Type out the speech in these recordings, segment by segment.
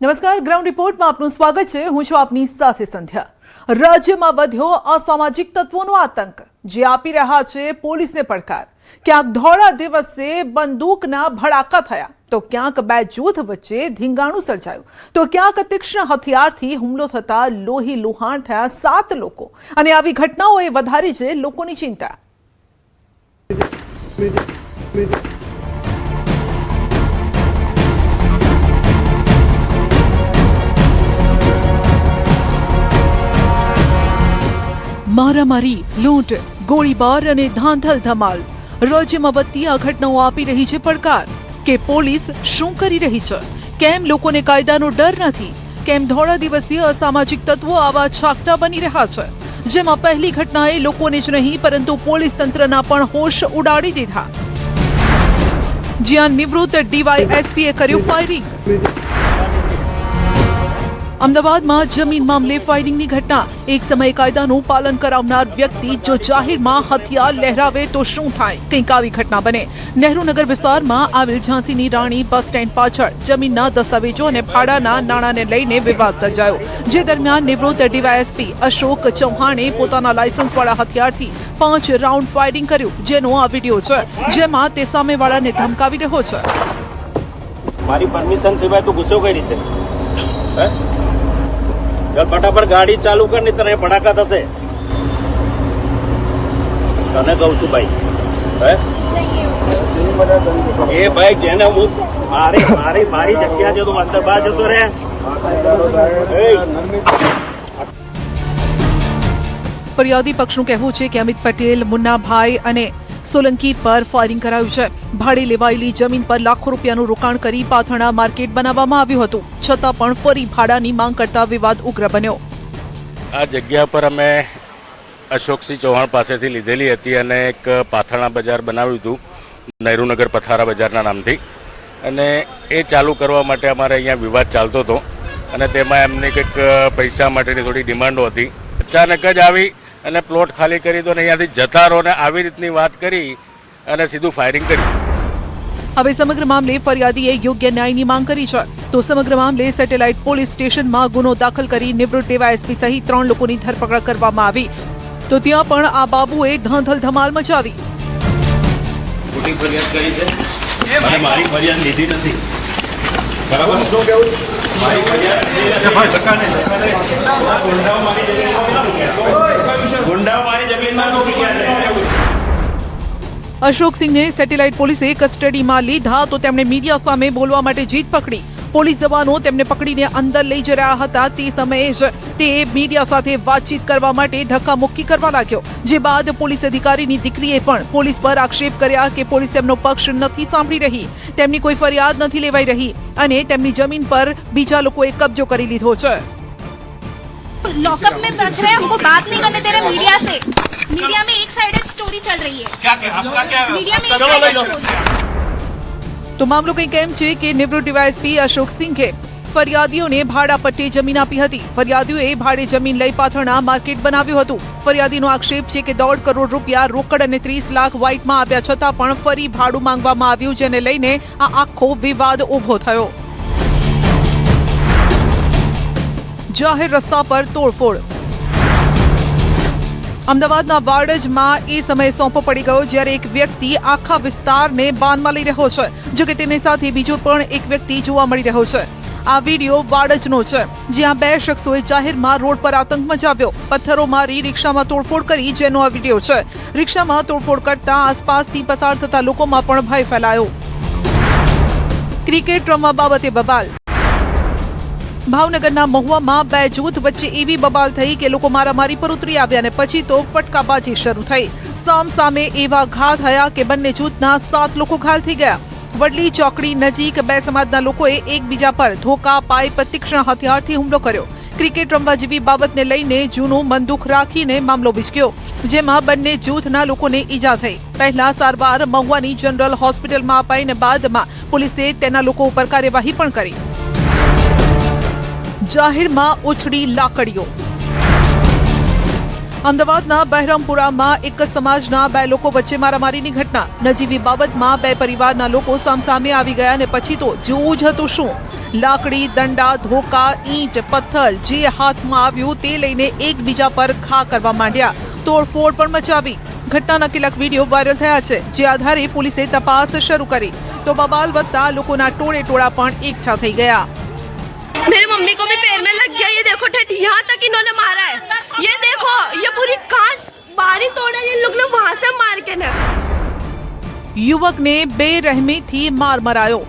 નમસ્કાર, ગ્રાઉન્ડ રિપોર્ટમાં આપનું સ્વાગત છે. હું છું આપની સાથે સંધ્યા. રાજ્યમાં વધ્યો અસામાજિક તત્વોનો આતંક, જે આપી રહ્યા છે પોલીસને પડકાર. ક્યાંક ધોળા દિવસે બંદૂકના ભડાકા થયા, તો ક્યાંક બે જૂથ વચ્ચે ધીંગાણું સર્જાયું, તો ક્યાંક તીક્ષ્ણ હથિયારથી હુમલો થતા લોહી લુહાણ થયા 7 લોકો. અને આવી ઘટનાઓએ વધારી છે લોકોની ચિંતા. મારામારી, લૂંટ, ગોળીબાર અને ધાંધલ ધમાલ. રાજ્યમાં વધતી આ ઘટનાઓ આપી રહી છે પડકાર કે પોલીસ શું કરી રહી છે? કેમ લોકોને કાયદાનો ડર નથી? કેમ ધોળા દિવસીય અસામાજિક તત્વો આવા છાકટા બની રહ્યા છે, જેમાં પહેલી ઘટનાએ લોકોને જ નહીં પરંતુ પોલીસ તંત્રના પણ હોશ ઉડાડી દીધા, જ્યાં નિવૃત્ત ડીવાયએસપીએ કર્યું ફાયરિંગ. અમદાવાદમાં જમીન મામલે ફાયરિંગની ઘટના. એક સમયે કાયદાનું પાલન કરાવનાર વ્યક્તિ જો જાહેરમાં હથિયાર લહેરાવે તો શું થાય? કંઈક આવી ઘટના બને. નહેરુનગર વિસ્તારમાં આવેલ ઝાંસીની રાણી બસ સ્ટેન્ડ પાછળ જમીનના દસ્તાવેજો અને ભાડાના નાણાંને લઈને વિવાદ સર્જાયો, જે દરમિયાન નિવૃત્ત ડીવાયએસપી અશોક ચૌહાણે પોતાના લાયસન્સવાળા હથિયારથી 5 રાઉન્ડ ફાયરિંગ કર્યું, જેનો આ વિડીયો છે, જેમાં તે સામેવાળાને ધમકાવી રહ્યો છે. મારી પરમિશન સિવાય તું ગુસ્સો કઈ રીતે? ફટાફટ ગાડી ચાલુ કર, નહીં તને ભડાકા થશે. તને કહું છું ભાઈ, એ ભાઈ જેને હું મારી જગ્યા છે, તું અંદર બહાર જતો રહે. ફરિયાદી પક્ષનું કહેવું છે કે અમિત પટેલ, મુન્નાભાઈ અને સોલંકી પર ફાયરિંગ કરાયું છે. ભાડે લેવાયેલી જમીન પર લાખો રૂપિયાનું રોકાણ કરી પાથરણા માર્કેટ બનાવવામાં આવ્યું હતું, છતાં પણ ફરી ભાડાની માંગ કરતા વિવાદ ઉગ્ર બન્યો. આ જગ્યા પર અમે અશોકસિંહ ચૌહાણ પાસેથી લીધેલી હતી અને એક પાથરણા બજાર બનાવ્યું હતું, નહેરુનગર પથારા બજારના નામથી. અને એ ચાલુ કરવા માટે અમારે અહીંયા વિવાદ ચાલતો હતો અને તેમાં એમની કંઈક પૈસા માટેની થોડી ડિમાન્ડો હતી. અચાનક જ આવી અને પ્લોટ ખાલી કરી દો અને અહીંયાથી જતા રહો ને આવી રીતની વાત કરી અને સીધું ફાયરિંગ કર્યું. હવે સમગ્ર મામલે ફરિયાદીએ યોગ્ય ન્યાયની માંગ કરી છે, તો સમગ્ર મામલે સેટેલાઇટ પોલીસ સ્ટેશનમાં ગુનો દાખલ કરી નિવૃત્ત ડીવાયએસપી સહિત 3 લોકોની ધરપકડ કરવામાં આવી. તો ત્યાં પણ આ બાબુએ ધાંધલ ધમાલ મચાવી. ખોટી ફરિયાદ કરી છે અને મારી ફરિયાદ લીધી નથી. બરાબર? શું કેવું? મારી ગુંડાઓ મારી જમીનમાં નોકરી કરે. અશોકસિંહને સેટેલાઇટ પોલીસે કસ્ટડીમાં લીધા, તો તેમણે મીડિયા સામે બોલવા માટે જીદ પકડી. પોલીસ જવાનો તેમને પકડીને અંદર લઈ જઈ રહ્યા હતા, તે સમયે જ તે મીડિયા સાથે વાતચીત કરવા માટે ધક્કામુક્કી કરવા લાગ્યો, જે બાદ પોલીસ અધિકારીની દીકરીએ પણ પોલીસ પર આક્ષેપ કર્યા કે પોલીસ તેમનો પક્ષ નથી સાંભળી રહી, તેમની કોઈ ફરિયાદ નથી લેવાઈ રહી અને તેમની જમીન પર બીજા લોકોએ કબજો કરી લીધો છે. लॉकअप में रख रहे हैं, हमको बात नहीं करने दे रहे मीडिया से. मीडिया में एक साइडेड स्टोरी चल रही है. मीडिया में एक साइडेड स्टोरी. તો મામલો કંઈક એમ છે કે નિવૃત્ત ડીવાયએસપી અશોકસિંહે ફરિયાદીઓને ભાડા પટ્ટે જમીન આપી હતી. ફરિયાદીઓએ ભાડે જમીન લઈ પાથરણા માર્કેટ બનાવ્યું હતું. ફરિયાદીનો આક્ષેપ છે કે 1.5 કરોડ રૂપિયા રોકડ અને 30 લાખ વ્હાઇટમાં આપ્યા છતાં પણ ફરી ભાડું માંગવામાં આવ્યું, જેને લઈને આ આખો વિવાદ ઉભો થયો. જાહેર રસ્તા પર તોડફોડ. અમદાવાદના વાડજમાં એ સમયે સોંપો પડી ગયો જ્યારે એક વ્યક્તિ આખા વિસ્તારને બાનમાં લઈ રહ્યો છે, જોકે તેની સાથે બીજો પણ એક વ્યક્તિ જોવા મળી રહ્યો છે. આ વિડીયો વાડજનો છે, જ્યાં 2 શખ્સોએ જાહેરમાં રોડ પર આતંક મચાવ્યો, પથ્થરો મારી રિક્ષામાં તોડફોડ કરી, જેનો આ વિડીયો છે. રિક્ષામાં તોડફોડ કરતા આસપાસથી પસાર થતા લોકોમાં પણ ભય ફેલાયો. ક્રિકેટ રમવા બાબતે બબાલ. ભાવનગરના મહુવામાં 2 જૂથ વચ્ચે એવી બબાલ થઈ કે લોકો મારામારી પર ઉતરી આવ્યા અને પછી તો ફટકાબાજી શરૂ થઈ. સામે એવા ઘા થયા કે બંને જૂથના 7 લોકો ઘાયલ થઈ ગયા. વડલી ચોકડી નજીક 2 સમાજના લોકોએ એકબીજા પર ધોકા, પાઇપ, તીક્ષ્ણ હથિયારથી હુમલો કર્યો. ક્રિકેટ રમવા જેવી બાબતને લઈને જૂનું મન દુઃખ રાખીને મામલો વિચક્યો, જેમાં બંને જૂથના લોકોને ઈજા થઈ. પહેલા સારવાર મહુવાની જનરલ હોસ્પિટલમાં અપાઈને બાદમાં પોલીસે તેના લોકો ઉપર કાર્યવાહી પણ કરી. જાહેરમાં ઉછળી લાકડીઓ. અમદાવાદના બહેરામપુરામાં એક સમાજના 2 લોકો વચ્ચે મારામારીની ઘટના. નજીવી બાબતમાં 2 પરિવારના લોકો સામસામે આવી ગયા અને પછી તો જોવું જ હતું શું. લાકડી, દંડા, ધોકા, ઈંટ, પથ્થર જે હાથમાં આવ્યું તે લઈને એકબીજા પર ઘા કરવા માંડ્યા. તોડફોડ પણ મચાવી. ઘટનાના કેટલાક વિડીયો વાયરલ થયા છે, જે આધારે પોલીસે તપાસ શરૂ કરી તો બબાલ વધતા લોકોના ટોળે ટોળા પણ એકઠા થઈ ગયા. मेरी मम्मी को भी पैर में लग गया, ये देखो ठेठ, यहाँ तक इन्होंने मारा है. ये देखो, ये पूरी कांच बारी तोड़ा, ये लोग ने वहां से मार के ना. યુવકને બેરહેમીથી માર મરાયો.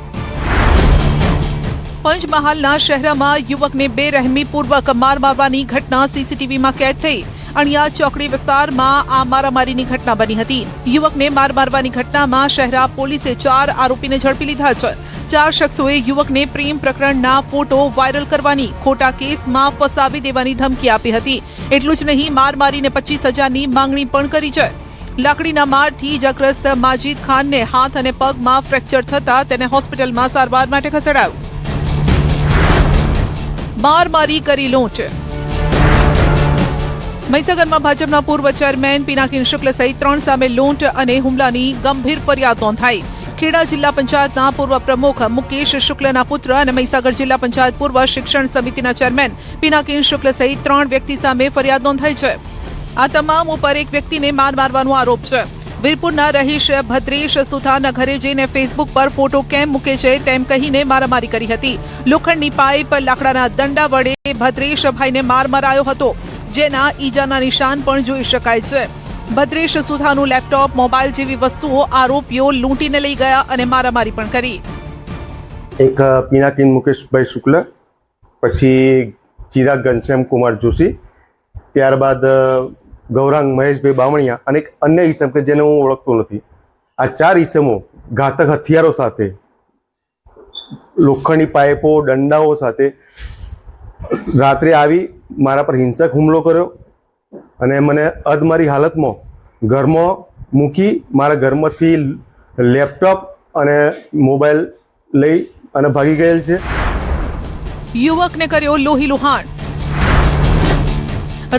પંચમહાલના શહેરમાં યુવકને બેરહેમીપૂર્વક માર મારવાની ઘટના સીસીટીવીમાં કેદ થઈ. અણિયાદ ચોકડી વિસ્તારમાં આ મારામારીની ઘટના બની હતી. યુવકને માર મારવાની ઘટનામાં શહેરા પોલીસે 4 આરોપીને ઝડપી લીધા છે. 4 શખ્સોએ યુવકને પ્રેમ પ્રકરણના ફોટો વાયરલ કરવાની, ખોટા કેસમાં ફસાવી દેવાની ધમકી આપી હતી. એટલું જ નહીં, માર મારીને 25,000ની માંગણી પણ કરી છે. લાકડીના મારથી ઇજાગ્રસ્ત માજીદ ખાનને હાથ અને પગમાં ફ્રેક્ચર થતા તેને હોસ્પિટલમાં સારવાર માટે ખસેડાયો. મારી કરી લૂંટ. મહીસાગરમાં ભાજપના પૂર્વ ચેરમેન પિનાકીન શુક્લ સહિત 3 સામે લૂંટ અને હુમલાની ગંભીર ફરિયાદ નોંધાઈ. ખેડા જિલ્લા પંચાયતના પૂર્વ પ્રમુખ મુકેશ શુક્લના પુત્ર અને મહીસાગર જિલ્લા પંચાયત પૂર્વ શિક્ષણ સમિતિના ચેરમેન પિનાકીન શુક્લ સહિત 3 વ્યક્તિ સામે ફરિયાદ નોંધાઈ છે. આ તમામ ઉપર એક વ્યક્તિને માર મારવાનો આરોપ છે. વીરપુરના રહીશ ભદ્રેશ સુથારના ઘરે જઈને ફેસબુક પર ફોટો કેમ મૂકે છે તેમ કહીને મારામારી કરી હતી. લોખંડની પાઇપ, લાકડાના દંડા વડે ભદ્રેશભાઈને માર મરાયો હતો, જેના ઈજાના નિશાન પણ જોઈ શકાય છે. ભદ્રેશ સુથાનું લેપટોપ, મોબાઈલ જેવી વસ્તુઓ આરોપીઓ લૂંટીને લઈ ગયા અને મારામારી પણ કરી. એક પિનાકીન મુકેશભાઈ શુક્લ, પછી ચિરાગ ઘનશ્યામ કુમાર જોશી, ત્યારબાદ ગૌરાંગ મહેશભાઈ બામણિયા અને એક અન્ય ઈસમ કે જેને હું ઓળખતો નથી. આ 4 ઈસમો ઘાતક હથિયારો સાથે, લોખંડની પાઇપો, દંડાઓ સાથે રાત્રે આવી મારા પર હિંસક હુમલો કર્યો અને મને અધમારી હાલતમાં ઘરમાં મૂકી મારા ઘરમાંથી લેપટોપ અને મોબાઈલ લઈ અને ભાગી ગયેલ છે. યુવકને કર્યો લોહીલુહાણ.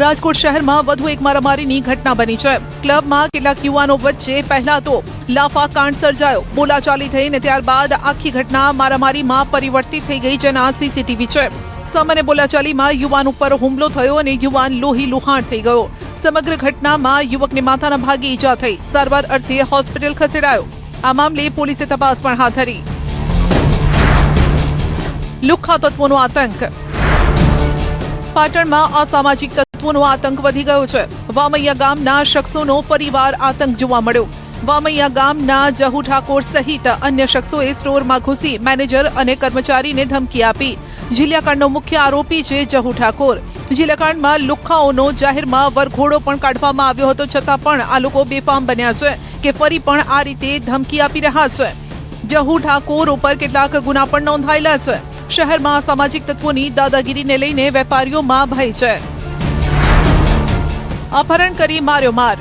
રાજકોટ શહેરમાં વધુ એક મારામારીની ઘટના બની છે. ક્લબમાં કેટલાક યુવાનો વચ્ચે પહેલા તો લાફાકાંડ સર્જાયો, બોલાચાલી થઈ અને ત્યારબાદ આખી ઘટના મારામારીમાં પરિવર્તિત થઈ ગઈ, જેના સીસીટીવી છે. સામાન્ય બોલાચાલીમાં યુવાન ઉપર હુમલો થયો અને યુવાન લોહીલુહાણ થઈ ગયો. સમગ્ર ઘટનામાં યુવકને માથાના ભાગે ઈજા થઈ, સારવાર અર્થે હોસ્પિટલ ખસેડાયો. આ મામલે પોલીસે તપાસ પણ હાથ ધરી. લુખ્ખા તત્વોનો આતંક. પાટણમાં અસામાજિક તત્વોનો આતંક વધી ગયો છે. વામૈયા ગામના શખ્સોનો ફરીવાર આતંક જોવા મળ્યો. વામૈયા ગામના જહુ ઠાકોર સહિત અન્ય શખ્સોએ સ્ટોરમાં ઘૂસી મેનેજર અને કર્મચારીને ધમકી આપી. જિલ્લાકાંડનો મુખ્ય આરોપી છે જહુ ઠાકોર. જિલ્લાકાંડમાં લુખ્ખાઓનો જાહેરમાં વરઘોડો પણ કાઢવામાં આવ્યો હતો, છતાં પણ આ લોકો બેફામ બન્યા છે કે ફરી પણ આ રીતે ધમકી આપી રહ્યા છે. જહુ ઠાકોર ઉપર કેટલાક ગુના પણ નોંધાયેલા છે. શહેરમાં સામાજિક તત્વોની દાદાગીરીને લઈને વેપારીઓમાં ભય છે. અપહરણ કરી માર્યો માર.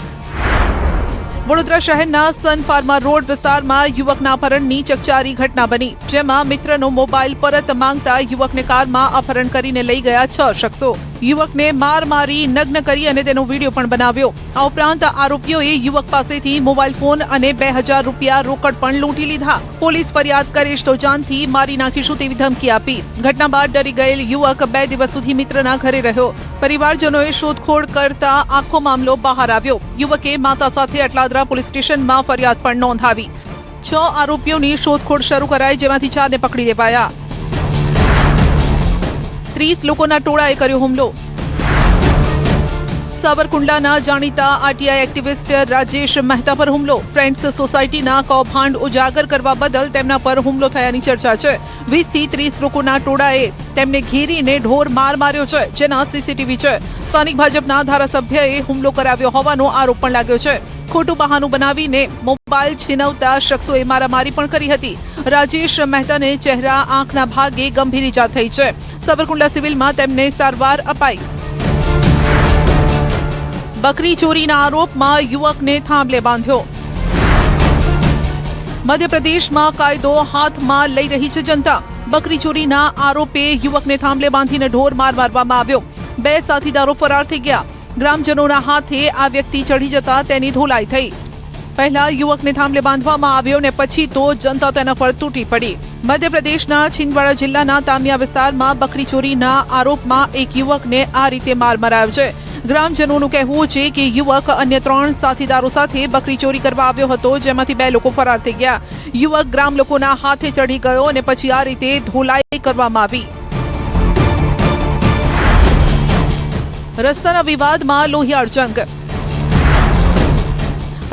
વડોદરા શહેરના સન ફાર્મા રોડ વિસ્તારમાં યુવકના અપહરણની ચકચારી ઘટના બની, જેમાં મિત્રનો મોબાઈલ પરત માંગતા યુવકને કારમાં અપહરણ કરીને લઈ ગયા 6 શખ્સો. યુવકને માર મારી નગ્ન કરી અને તેનો વિડીયો પણ બનાવ્યો. આ ઉપરાંત આરોપીઓએ યુવક પાસેથી મોબાઈલ ફોન અને 2000 રૂપિયા રોકડ પણ લૂંટી લીધા. પોલીસ ફરિયાદ કરીશ તો જાનથી મારી નાખીશું તેવી ધમકી આપી. ઘટના બાદ ડરી ગયેલ યુવક 2 દિવસ સુધી મિત્રના ઘરે રહ્યો. પરિવારજનોએ શોધખોળ કરતા આખો મામલો બહાર આવ્યો. યુવકે માતા સાથે અટલાદરા પોલીસ સ્ટેશનમાં ફરિયાદ પણ નોંધાવી. 6 આરોપીઓની શોધખોળ શરૂ કરાઈ, જેમાંથી 4ને પકડી લેવાયા. 30 લોકોના ટોળાએ કર્યો હુમલો. સાવરકુંડલાના જાણીતા આરટીઆઈ એક્ટિવિસ્ટ રાજેશ મહેતા પર હુમલો. ફ્રેન્ડ્સ સોસાયટીના કૌભાંડ ઉજાગર કરવા બદલ તેમના પર હુમલો થયાની ચર્ચા છે. 20 થી 30 લોકોના ટોળાએ તેમને ઘેરીને ઢોર માર માર્યો છે, જેના સીસીટીવી છે. સ્થાનિક ભાજપના ધારાસભ્યએ હુમલો કરાવ્યો હોવાનો આરોપ પણ લાગ્યો છે. ખોટું બહાનું બનાવીને મોબાઈલ છીનવતા શખ્સોએ મારામારી પણ કરી હતી. રાજેશ મહેતાને ચહેરા, આંખના ભાગે ગંભીર ઈજા થઈ છે. સાવરકુંડલા સિવિલમાં તેમને સારવાર અપાઈ. બકરી ચોરીના આરોપમાં યુવકને થાંભલે બાંધ્યો. મધ્યપ્રદેશમાં કાયદો હાથમાં લઈ રહી છે જનતા. બકરી ચોરીના આરોપે યુવકને થાંભલે બાંધીને ઢોર માર મારવામાં આવ્યો. 2 સાથીદારો ફરાર થઈ ગયા. ગ્રામજનોના હાથે આ વ્યક્તિ ચઢી જતા તેની ધોલાઈ થઈ. પહેલા યુવકને થાંભલે બાંધવામાં આવ્યો ને પછી તો જનતા તેના પર તૂટી પડી. મધ્યપ્રદેશના છિંદવાડા જિલ્લાના તામિયા વિસ્તારમાં બકરી ચોરીના આરોપમાં એક યુવકને આ રીતે માર મરાયો છે. ગ્રામજનોનું કહેવું છે કે યુવક અન્ય 3 સાથીદારો સાથે બકરી ચોરી કરવા આવ્યો હતો, જેમાંથી 2 લોકો ફરાર થઈ ગયા. યુવક ગ્રામ લોકોના હાથે ચડી ગયો અને પછી આ રીતે ધોલાઈ કરવામાં આવી. રસ્તાના વિવાદમાં લોહિયાળ જંગ.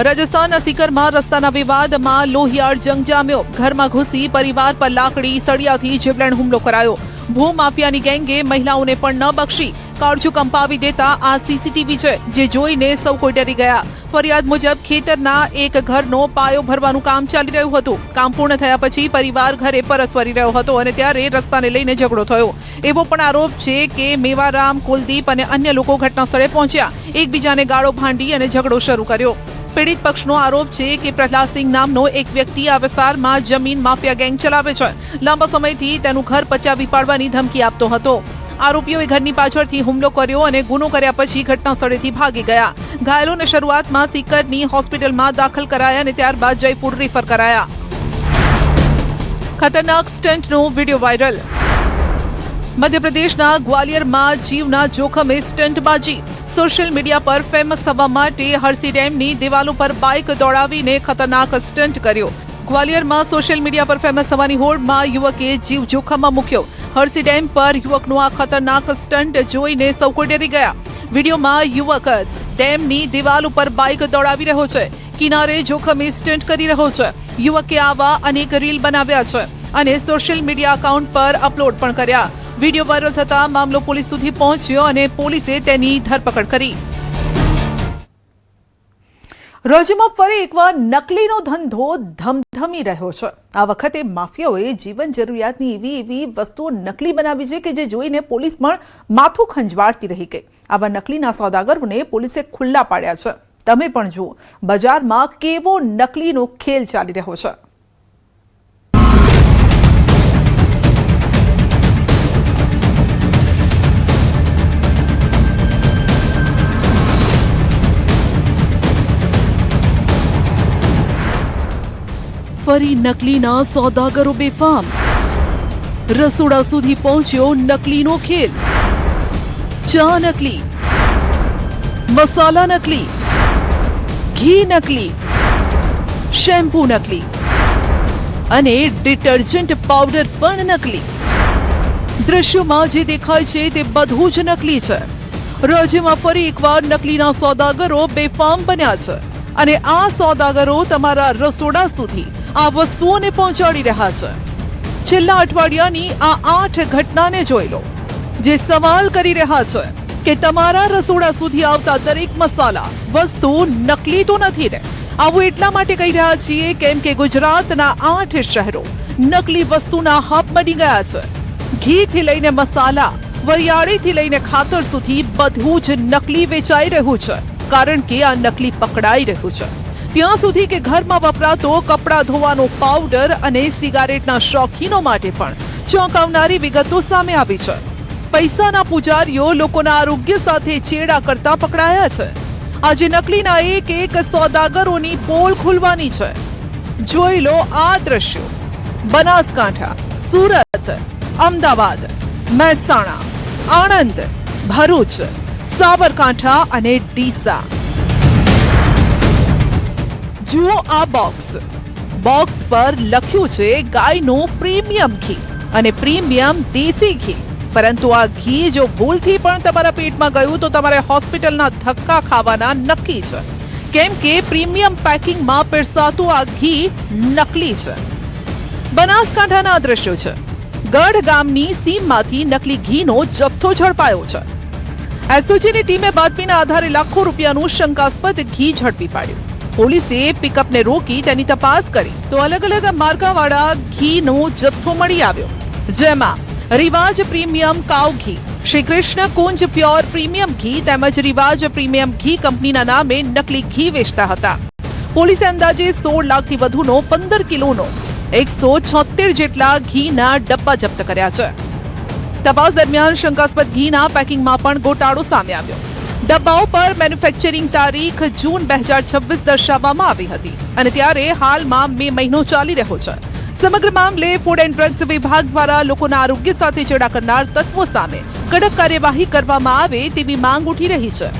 રાજસ્થાનના સીકરમાં રસ્તાના વિવાદમાં લોહિયાળ જંગ જામ્યો. ઘરમાં ઘૂસી પરિવાર પર લાકડી સળિયાથી જીવલેણ હુમલો કરાયો. ભૂમાફિયાની ગેંગે મહિલાઓને પણ ન બક્ષી. કાળજું કંપાવી દેતા આ સીસીટીવી છે, જે જોઈને સૌ કોઈ ડરી ગયા. ફરિયાદ મુજબ ખેતરના એક ઘરનો પાયો ભરવાનું કામ ચાલી રહ્યું હતું. કામ પૂર્ણ થયા પછી પરિવાર ઘરે પરત ફરી રહ્યો હતો અને ત્યારે રસ્તાને લઈને ઝઘડો થયો. એવો પણ આરોપ છે કે મેવારામ, કુલદીપ અને અન્ય લોકો ઘટના સ્થળે પહોંચ્યા, એકબીજાને ગાળો ભાંડી અને ઝઘડો શરૂ કર્યો. પીડિત પક્ષનો આરોપ છે કે પ્રહલાદસિંહ નામનો એક વ્યક્તિ આ વિસ્તારમાં જમીન માફિયા ગેંગ ચલાવે છે. લાંબા સમયથી તેનું ઘર પચાવી પાડવાની ધમકી આપતો હતો. આરોપીઓએ ઘરની પાછળથી હુમલો કર્યો અને ગુનો કર્યા પછી ઘટના સ્થળેથી ભાગી ગયા. ઘાયલોને શરૂઆતમાં સીકરની હોસ્પિટલમાં દાખલ કરાયા અને ત્યારબાદ જયપુર રિફર કરાયા. ખતરનાક સ્ટંટનો વિડીયો વાયરલ. મધ્યપ્રદેશના ગ્વાલિયરમાં જીવના જોખમે સ્ટંટબાજી. સોશિયલ મીડિયા પર ફેમસ થવા માટે હરસી ડેમની દિવાલો પર બાઇક દોડાવીને ખતરનાક સ્ટંટ કર્યો. ગ્વાલિયરમાં સોશિયલ મીડિયા પર ફેમસ થવાની હોડમાં યુવકે જીવ જોખમમાં મૂક્યો. હરસી ડેમ પર યુવકનો આ ખતરનાક સ્ટંટ જોઈને સૌ કોઈ ડરી ગયા. વિડીયોમાં યુવક ડેમની દિવાલ ઉપર બાઇક દોડાવી રહ્યો છે, કિનારે જોખમી સ્ટંટ કરી રહ્યો છે. યુવકે આવા અનેક રીલ બનાવ્યા છે અને સોશિયલ મીડિયા એકાઉન્ટ પર અપલોડ પણ કર્યા. વિડીયો વાયરલ થતા મામલો પોલીસ સુધી પહોંચ્યો અને પોલીસે તેની ધરપકડ કરી. રાજ્યમાં ફરી એકવાર નકલીનો ધંધો ધમધમી રહ્યો છે. આ વખતે માફિયાઓએ જીવન જરૂરિયાતની એવી વસ્તુઓ નકલી બનાવી છે કે જે જોઈને પોલીસ પણ માથું ખંજવાળતી રહી ગઈ. આવા નકલીના સોદાગરોને પોલીસે ખુલ્લા પાડ્યા છે. તમે પણ જુઓ બજારમાં કેવો નકલીનો ખેલ ચાલી રહ્યો છે. ફરી નકલીના સોદાગરો બેફામ. રસોડા સુધી પહોંચ્યો નકલીનો ખેલ. ચા નકલી, મસાલા નકલી, ઘી નકલી, શેમ્પૂ નકલી અને ડિટર્જન્ટ પાવડર પણ નકલી. દ્રશ્યોમાં જે દેખાય છે તે બધું જ નકલી છે. રાજ્યમાં ફરી એકવાર નકલીના સોદાગરો બેફામ બન્યા છે અને આ સોદાગરો તમારા રસોડા સુધી આ વસ્તુઓને પહોંચાડી રહ્યા છે. છેલ્લા અઠવાડિયાની આ 8 ઘટનાને જોઈ લો, જે સવાલ કરી રહ્યા છે કે તમારા રસોડા સુધી આવતા દરેક મસાલા વસ્તુ નકલી તો નથી ને. આવું એટલા માટે કહી રહ્યા છીએ કેમ કે ગુજરાતના 8 શહેરો નકલી વસ્તુના હબ બની ગયા છે. ઘીથી લઈને મસાલા, વરિયાળીથી લઈને ખાતર સુધી બધું જ નકલી વેચાઈ રહ્યું છે, કારણ કે આ નકલી પકડાઈ રહ્યું છે. ત્યાં સુધી કે ઘરમાં વપરાતો કપડાં ધોવાનો પાવડર અને સિગારેટના શોખીનો માટે પણ ચોંકાવનારી વિગતો સામે આવી છે. પૈસાના પૂજારીઓ લોકોના આરોગ્ય સાથે ચેડા કરતા પકડાયા છે. આજે નકલીના એક સોદાગરોની પોલ ખુલવાની છે. જોઈ લો આ દ્રશ્યો. બનાસકાંઠા, સુરત, અમદાવાદ, મહેસાણા, આણંદ, ભરૂચ, સાબરકાંઠા અને ડીસા. જુઓ આ બોક્સ. બોક્સ પર લખ્યું છે ગાયનું પ્રીમિયમ ઘી અને પ્રીમિયમ દેશી ઘી. પરંતુ આ ઘી જો ભૂલથી પણ તમારા પેટમાં ગયું તો તમારે હોસ્પિટલના ધક્કા ખાવાના નક્કી છે, કેમ કે પ્રીમિયમ પેકિંગમાં પીરસાતું આ ઘી નકલી છે. બનાસકાંઠાના દ્રશ્યો છે. ગઢ ગામની સીમમાંથી નકલી ઘીનો જથ્થો ઝડપાયો છે. એસઓજીની ટીમે બાતમીના આધારે લાખો રૂપિયાનું શંકાસ્પદ ઘી ઝડપી પાડ્યું. પોલીસે પિકઅપને રોકી તેની તપાસ કરી તો અલગ અલગ માર્કાવાળા ઘીનો જથ્થો મળી આવ્યો, જેમાં રિવાજ પ્રીમિયમ કાઉ ઘી, શ્રી કૃષ્ણ કુંજ પ્યોર પ્રીમિયમ ઘી તેમજ રિવાજ પ્રીમિયમ ઘી કંપનીના નામે નકલી ઘી વેચતા હતા. પોલીસે અંદાજે 16 લાખથી વધુનો 15 કિલોનો 176 જેટલા ઘીના ડબ્બા જપ્ત કર્યા છે. તપાસ દરમિયાન શંકાસ્પદ ઘીના પેકિંગમાં પણ ગોટાળો સામે આવ્યો. ડબ્બાઓ પર મેન્યુફેક્ચરિંગ તારીખ જૂન 2026 દર્શાવવામાં આવી હતી અને ત્યારે હાલમાં મે મહિનો ચાલી રહ્યો છે. સમગ્ર મામલે ફૂડ એન્ડ ડ્રગ્સ વિભાગ દ્વારા લોકોના આરોગ્ય સાથે ચેડા કરનાર તત્વો સામે કડક કાર્યવાહી કરવામાં આવે તેવી માંગ ઉઠી રહી છે.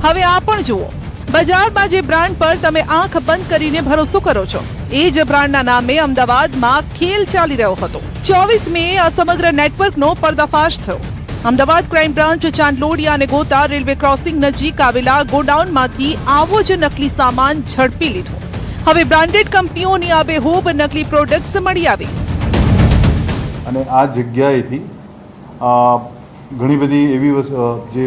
હવે આ પણ જુઓ, બજારમાં જે બ્રાન્ડ પર તમે આંખ બંધ કરીને ભરોસો કરો છો એ જ બ્રાન્ડના નામે અમદાવાદમાં ખેલ ચાલી રહ્યો હતો. 24 મે આ સમગ્ર નેટવર્કનો પર્દાફાશ થયો. અમદાવાદ ક્રાઇમ બ્રાન્ચ ચાંદલોડિયા અને ગોતા રેલવે ક્રોસિંગ નજીક આવેલા ગોડાઉનમાંથી આવો જ નકલી સામાન ઝડપી લીધો. હવે બ્રાન્ડેડ કંપનીઓની આબેહૂબ નકલી પ્રોડક્ટ્સ મળી આવી અને આ જગ્યાએથી ઘણી બધી એવી જે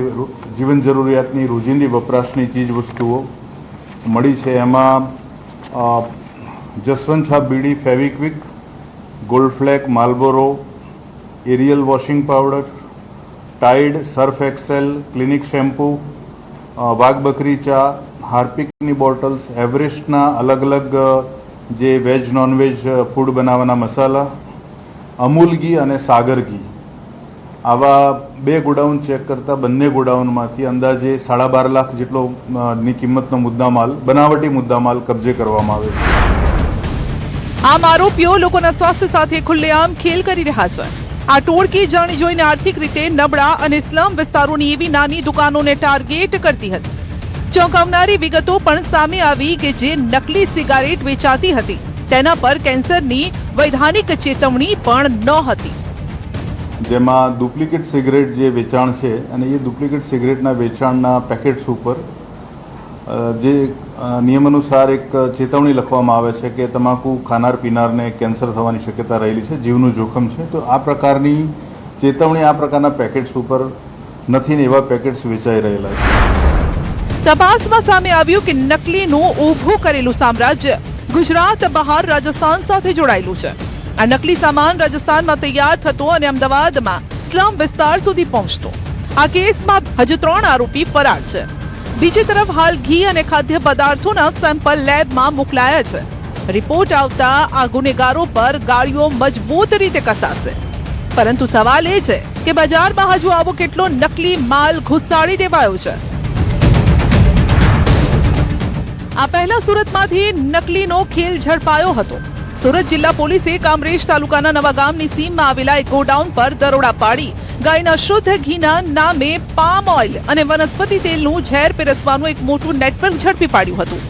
જીવન જરૂરિયાતની રોજિંદી વપરાશની ચીજ વસ્તુઓ મળી છે. એમાં જસવંત છાપ bidi, Fevikwik, Gold Flake, Marlboro, Ariel washing powder, Tide, Surf Excel, Clinic shampoo, Wagh Bakri ચા, હાર્પિકની બોટલ્સ, એવરેસ્ટના અલગ અલગ જે વેજ નોનવેજ ફૂડ બનાવવાના મસાલા, અમૂલ ઘી અને સાગર ઘી, આવા 2 ગોડાઉન ચેક કરતા બંને ગોડાઉનમાંથી અંદાજે 12.5 લાખ જેટલો ની કિંમતનો મુદ્દામાલ, બનાવટી મુદ્દામાલ કબજે કરવામાં આવ્યો છે. આમ આરોપીઓ લોકોના સ્વાસ્થ્ય સાથે ખુલ્લેઆમ ખેલ કરી રહ્યા છે. આ ટોળકી જાણી જોઈને આર્થિક રીતે નબળા અને સ્લમ વિસ્તારોની એવી નાની દુકાનોને ટાર્ગેટ કરતી હતી. ચોંકાવનારી વિગતો પણ સામે આવી કે જે નકલી સિગારેટ વેચાતી હતી તેના પર કેન્સરની વૈધાનિક ચેતવણી પણ નહોતી. જેમાં ડુપ્લિકેટ સિગરેટ જે વેચાણ છે અને એ ડુપ્લિકેટ સિગરેટના વેચાણના પેકેટ્સ ઉપર જે નિયમ અનુસાર એક ચેતવણી લખવામાં આવે છે કે તમાકુ ખાનાર પીનારને કેન્સર થવાની શક્યતા રહેલી છે, જીવનું જોખમ છે. તો આ પ્રકારની ચેતવણી આ પ્રકારના પેકેટ્સ ઉપર નથી ને એવા પેકેટ્સ વેચાઈ રહેલા છે. તપાસમાં સામે આવ્યું કે નકલીનું ઊભું કરેલું સામ્રાજ્ય ગુજરાત બહાર રાજસ્થાન સાથે જોડાયેલું છે. આ નકલી સામાન રાજસ્થાનમાં તૈયાર થતો અને અમદાવાદમાં સ્લમ વિસ્તાર સુધી પહોંચતો. આ કેસમાં હજુ 3 આરોપી ફરાર છે. બીજી તરફ હાલ ઘી અને ખાદ્ય પદાર્થોના સેમ્પલ લેબમાં મોકલાયા છે. રિપોર્ટ આવતા આ ગુનેગારો પર ગાળીઓ મજબૂત રીતે કસાશે. પરંતુ સવાલ એ છે કે બજારમાં હજુ આવો કેટલો નકલી માલ ઘુસાડી દેવાયો છે. આ પહેલા સુરતમાંથી નકલીનો ખેલ ઝડપાયો હતો. સુરત જિલ્લા પોલીસે કામરેજ તાલુકાના નવાગામની સીમમાં આવેલા એક ગોડાઉન પર દરોડા પાડી ગાયના શુદ્ધ ઘીના નામે પામ ઓઇલ અને વનસ્પતિ તેલનું ઝેર પીરસવાનું એક મોટું નેટવર્ક ઝડપી પાડ્યું હતું.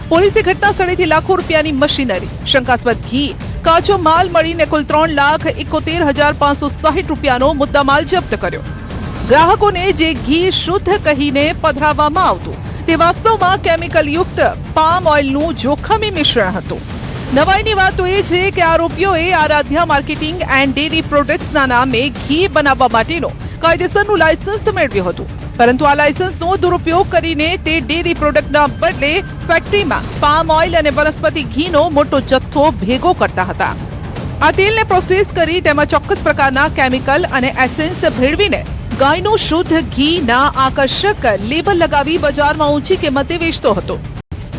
પોલીસે ઘટના સ્થળેથી લાખો રૂપિયાની મશીનરી, શંકાસ્પદ ઘી, કાચો માલ મળીને કુલ 3,71,560 રૂપિયાનો મુદ્દામાલ જપ્ત કર્યો. ગ્રાહકોને જે ઘી શુદ્ધ કહીને પધરાવવામાં આવતું તે વાસ્તવમાં કેમિકલયુક્ત પામ ઓઇલનું જોખમી મિશ્રણ હતું. નવાઈની વાત તો એ છે કે આરોપીઓએ આરાધ્યા માર્કેટિંગ એન્ડ ડેરી પ્રોડક્ટ્સના નામે ઘી બનાવવા માટેનો કાયદેસરનું લાયસન્સ મેળવ્યું હતું. પરંતુ આ લાયસન્સનો દુરુપયોગ કરીને તે ડેરી પ્રોડક્ટના બદલે ફેક્ટરીમાં પામ ઓઇલ અને વનસ્પતિ ઘીનો મોટો જથ્થો ભેગો કરતા હતા. આ તેલને પ્રોસેસ કરી તેમાં ચોક્કસ પ્રકારના કેમિકલ અને એસેન્સ ભેળવીને ગાયનું શુદ્ધ ઘીના આકર્ષક લેબલ લગાવી બજારમાં ઊંચી કિંમતે વેચતો હતો.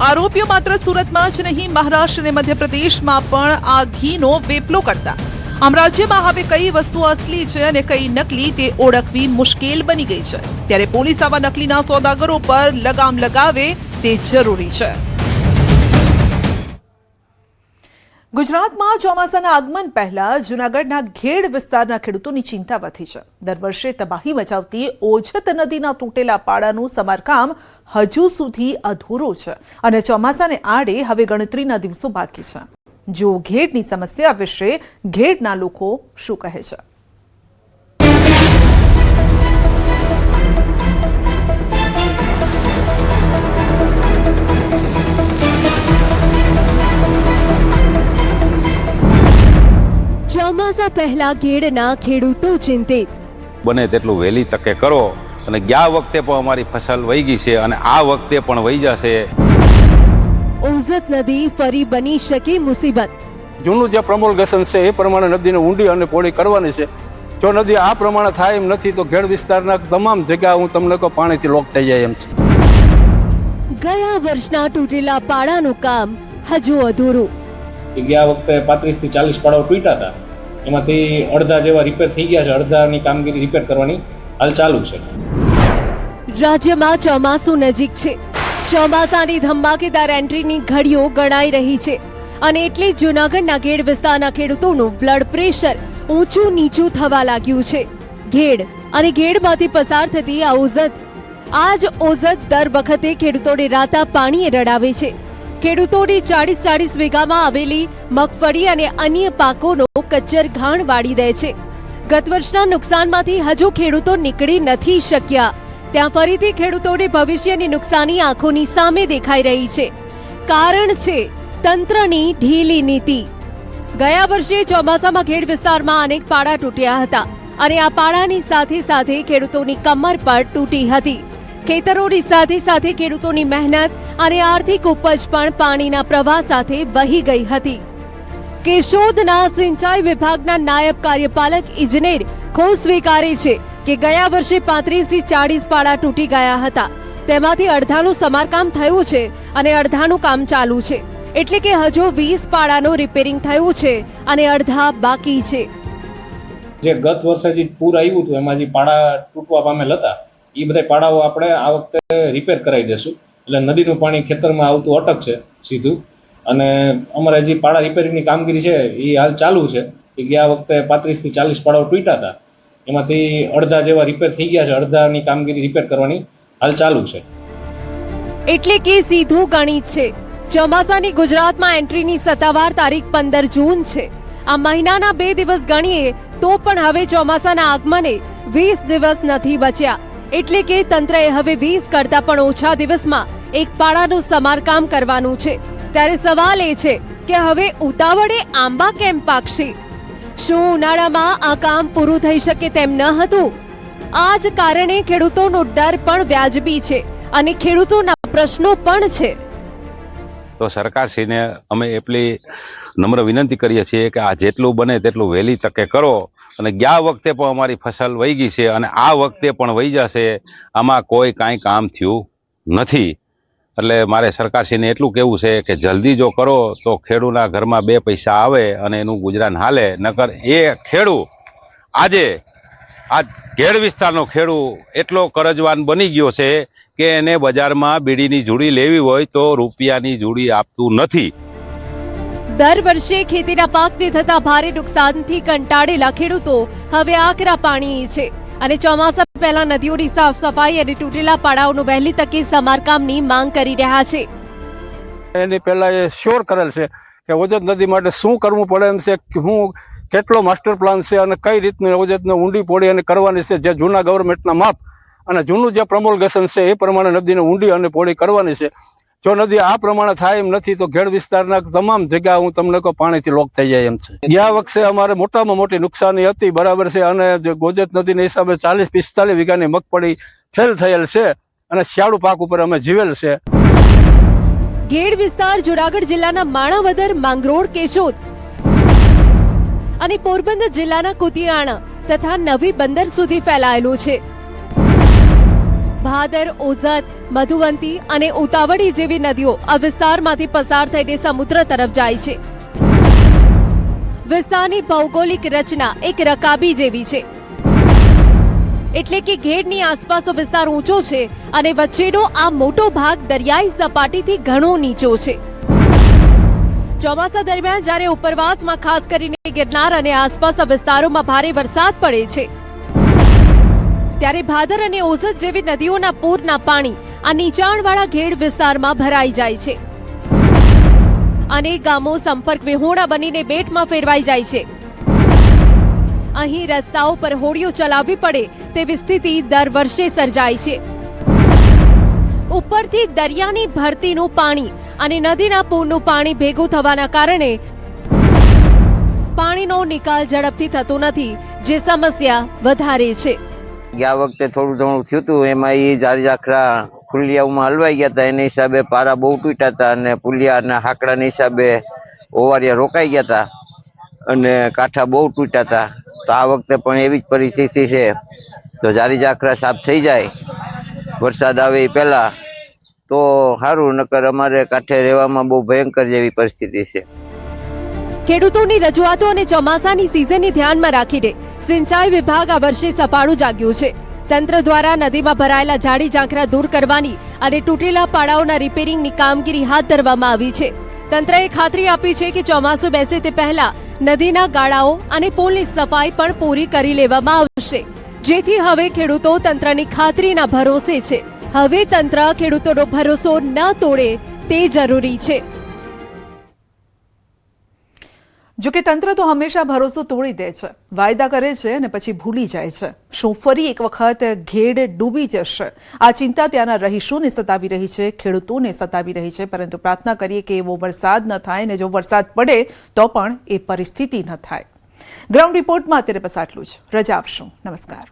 આરોપીઓ માત્ર સુરતમાં જ નહીં, મહારાષ્ટ્ર અને મધ્યપ્રદેશમાં પણ આ ઘીનો વેપલો કરતા. આમ રાજ્યમાં હવે કઈ વસ્તુ અસલી છે અને કઈ નકલી તે ઓળખવી મુશ્કેલ બની ગઈ છે. ત્યારે પોલીસ આવા નકલીના સોદાગરો પર લગામ લગાવે તે જરૂરી છે. ગુજરાતમાં ચોમાસાના આગમન પહેલા જૂનાગઢના ઘેડ વિસ્તારના ખેડૂતોની ચિંતા વધી છે. દર વર્ષે તબાહી મચાવતી ઓજત નદીના તૂટેલા પાડાનું સમારકામ હજુ સુધી અધૂરું છે અને ચોમાસાને આડે હવે ગણતરીના દિવસો બાકી છે. જો ઘેડની સમસ્યા વિશે ઘેડના લોકો શું કહે છે? ચોમાસા પહેલા ઘેડના ખેડૂતો ચિંતિત. બને તેટલું વહેલી તકે કરો અને ગયા વખતે પણ અમારી ફસલ વહી ગઈ છે અને આ વખતે પણ વહી જશે. ઓઝત નદી ફરી બની શકે મુસીબત. જૂનું જે પ્રમોલગેશન છે એ પ્રમાણે નદીને ઊંડી અને પહોળી કરવાની છે. જો નદી આ પ્રમાણે થાય એમ નથી તો ઘેડ વિસ્તારના તમામ જગ્યા હું તમને કહું પાણીથી લોક થઈ જાય એમ છે. ગયા વર્ષના તૂટેલા પાડાનું કામ હજુ અધૂરું. ગયા વખતે 35 થી 40 પાડાઓ તૂટ્યા હતા, એમાંથી અડધા જેવા રિપેર થઈ ગયા છે. અડધાની કામગીરી રિપેર કરવાની હાલ ચાલુ છે. રાજ્યમાં ચોમાસું નજીક છે. ચોમાસાની ધમાકેદાર એન્ટ્રીની ઘડીઓ ગણાઈ રહી છે અને એટલે જ જૂનાગઢના ઘેડ વિસ્તારના ખેડૂતોનું બ્લડ પ્રેશર ઊંચું નીચું થવા લાગ્યું છે. ઘેડ અને ઘેડમાંથી પસાર થતી આ ઓઝત, આ જ ઓઝત દર વખતે ખેડૂતોને રાતા પાણીએ રડાવે છે. ખેડૂતોની 40 વીઘામાં આવેલી મગફળી અને અન્ય પાકોનો કચ્ચર ઘાણ વાળી દે છે. ગત વર્ષના નુકસાનમાંથી હજુ ખેડૂતો નીકળી નથી શક્યા. ત્યાં ફરીથી ખેડૂતોને ભવિષ્યની નુકસાની આંખોની સામે દેખાઈ રહી છે. કારણ છે તંત્રની ઢીલી નીતિ. ગયા વર્ષે ચોમાસામાં ઘેડ વિસ્તારમાં અનેક પાડા તૂટ્યા હતા અને આ પાડાની સાથે સાથે ખેડૂતોની કમર પણ તૂટી હતી. ખેતરોની સાથે સાથે ખેડૂતોની મહેનત અને આર્થિક ઉપજ પણ પાણીના પ્રવાહ સાથે વહી ગઈ હતી. કેશોદના સિંચાઈ વિભાગના નાયબ કાર્યપાલક ઇજનેર ખુદ સ્વીકારે છે કે ગયા વર્ષે 35 થી 40 પાડા તૂટી ગયા હતા. તેમાંથી અડધાનું સમારકામ થયું છે અને અડધાનું કામ ચાલુ છે. એટલે કે હજુ 20 પાડાનું રિપેરિંગ થયું છે અને અડધા બાકી છે. જે ગત વર્ષે જે પૂર આવ્યું હતું એમાં જે પાડા તૂટવા પામેલ હતા એ બધા પાડાઓ આપણે આ વખતે રિપેર કરાવી દેશું. એટલે નદીનું પાણી ખેતરમાં આવતું અટકશે સીધું. અને અમારે જે પાડા રિપેરિંગની કામગીરી છે એ હાલ ચાલુ છે. ગયા વખતે 35 થી 40 પાડાઓ તૂટ્યા હતા, એમાંથી અડધા જેવા રિપેર થઈ ગયા છે. અડધાની કામગીરી રિપેર કરવાની હાલ ચાલુ છે. એટલે કે સીધું ગણિત છે. ચોમાસાની ગુજરાતમાં એન્ટ્રીની સત્તાવાર તારીખ 15 જૂન છે. આ મહિનાના 2 દિવસ ગણીએ તો પણ હવે ચોમાસાના આગમને 20 દિવસ નથી બચ્યા. એટલે કે તંત્રએ હવે 20 કરતા પણ ઓછા દિવસમાં એક પાડાનું સમારકામ કરવાનું છે. ત્યારે સવાલ એ છે કે હવે ઉતાવળે આંબા કેમ પાકશે? શું ઉનાળામાં આ કામ પૂરું થઈ શકે તેમ ન હતું? આ જ કારણે ખેડૂતોનો ડર પણ વ્યાજબી છે અને ખેડૂતોના પ્રશ્નો પણ છે. તો સરકારશ્રીને અમે એટલી નમ્ર વિનંતી કરીએ છીએ કે આ જેટલું બને તેટલું વહેલી તકે કરો. અને ગયા વખતે પણ અમારી ફસલ વહી ગઈ છે અને આ વખતે પણ વહી જશે. આમાં કોઈ કાંઈ કામ થયું નથી. એટલે મારે સરકારશ્રીને એટલું કહેવું છે કે જલ્દી જો કરો તો ખેડૂતના ઘરમાં 2 પૈસા આવે અને એનું ગુજરાન હાલે. નકર એ ખેડૂત આજે આ ઘેડ વિસ્તારનો ખેડૂત એટલો કરજવાન બની ગયો છે કે એને બજારમાં બીડીની જોડી લેવી હોય તો રૂપિયાની જોડી આપતું નથી. દર વર્ષે ખેતીના પાકને થતા ભારે નુકસાનથી કંટાળેલા ખેડૂતો હવે આકરા પાણી છે અને ચોમાસા પહેલા નદીઓની સાફ સફાઈ અને તૂટેલા પાડાઓનું વહેલી તકે સમારકામની માંગ કરી રહ્યા છે. એની પહેલા એ શ્યોર કરેલ છે કે ઓજત નદી માટે શું કરવું પડે એમ છે, હું કેટલો માસ્ટર પ્લાન છે અને કઈ રીતની ઓજતને ઊંડી પોડી અને કરવાની છે. જે જૂના ગવર્મેન્ટના માપ અને જૂનું જે પ્રમોલગેશન છે એ પ્રમાણે નદીને ઊંડી અને પોળી કરવાની છે. જો નદી આ પ્રમાણે થાય એમ નથી તો ઘેડ વિસ્તારના તમામ જગ્યા હું તમને કહું પાણીથી લોક થઈ જાય એમ છે. ગયા વખતે અમારે મોટામાં મોટી નુકસાની હતી, બરાબર છે. અને જે ગોજત નદીના હિસાબે 40-45 વીઘાની મગફળી ફેલ થયેલ છે અને શિયાળુ પાક ઉપર અમે જીવેલ છે. ઘેડ વિસ્તાર જૂનાગઢ જિલ્લાના માણાવદર, માંગરોળ, કેશોદ અને પોરબંદર જિલ્લાના કુતિયાણા તથા નવી બંદર સુધી ફેલાયેલો છે. ભાદર, ઓઝત, મધુવંતી અને ઉતાવળી જેવી નદીઓ આ વિસ્તારમાંથી પસાર થઈને સમુદ્ર તરફ જાય છે. વિસ્તારની ભૌગોલિક રચના એક રકાબી જેવી છે. એટલે કે ઘેડની આસપાસનો વિસ્તાર ઊંચો છે અને વચ્ચેનો આ મોટો ભાગ દરિયાઈ સપાટીથી ઘણો નીચો છે. ચોમાસા દરમિયાન જ્યારે ઉપરવાસમાં ખાસ કરીને ગિરનાર અને આસપાસના વિસ્તારોમાં ભારે વરસાદ પડે છે ત્યારે ભાદર અને ઓઝત જેવી નદીઓના પૂરના પાણી આ નીચાણવાળા ઘેડ વિસ્તારમાં ભરાઈ જાય છે. અનેક ગામો સંપર્ક વિહોણા બનીને બેટમાં ફેરવાઈ જાય છે. અહીં રસ્તાઓ પર હોડીઓ ચલાવવી પડે તેવી સ્થિતિ દર વર્ષે સર્જાય છે. ઉપરથી દરિયાની ભરતીનું પાણી અને નદીના પૂરનું પાણી ભેગું થવાના કારણે પાણીનો નિકાલ ઝડપથી થતો નથી, જે સમસ્યા વધારે છે. ગયા વખતે થોડું ઘણું થયું હતું, એમાં એ જાખરા પુલિયાઓમાં હલવાઈ ગયા હતા. એના હિસાબે પારા બહુ તૂટ્યા હતા અને પુલિયાના હાકડાના હિસાબે ઓવારિયા રોકાઈ ગયા હતા અને કાંઠા બહુ તૂટ્યા હતા. તો આ વખતે પણ એવી જ પરિસ્થિતિ છે. તો જાખરા સાફ થઈ જાય વરસાદ આવે એ પહેલા તો સારું, નકર અમારે કાંઠે રહેવામાં બહુ ભયંકર જેવી પરિસ્થિતિ છે. ખેડૂતોની રજૂઆતો અને ચોમાસાની સિઝનને ધ્યાનમાં રાખીને સિંચાઈ વિભાગ આ વર્ષે સફાળું જાગ્યું છે. તંત્ર દ્વારા નદીમાં ભરાયેલા ઝાડી ઝાંખરા દૂર કરવાની અને તૂટેલા પાડાઓના રિપેરિંગની કામગીરી હાથ ધરવામાં આવી છે. તંત્રએ ખાતરી આપી છે કે ચોમાસું બેસે તે પહેલા નદીના ગાળાઓ અને પુલની સફાઈ પણ પૂરી કરી લેવામાં આવશે, જેથી હવે ખેડૂતો તંત્રની ખાતરીના ભરોસે છે. હવે તંત્ર ખેડૂતોનો ભરોસો ન તોડે તે જરૂરી છે. જો કે તંત્ર તો હંમેશા ભરોસો તોડી દે છે, વાયદા કરે છે અને પછી ભૂલી જાય છે. શું ફરી એક વખત ઘેડ ડૂબી જશે? આ ચિંતા ત્યાંના રહીશોને સતાવી રહી છે, ખેડૂતોને સતાવી રહી છે. પરંતુ પ્રાર્થના કરીએ કે એવો વરસાદ ન થાય, અને જો વરસાદ પડે તો પણ એ પરિસ્થિતિ ન થાય. ગ્રાઉન્ડ રિપોર્ટમાં અત્યારે બસ આટલું જ. રજા આપશું. નમસ્કાર.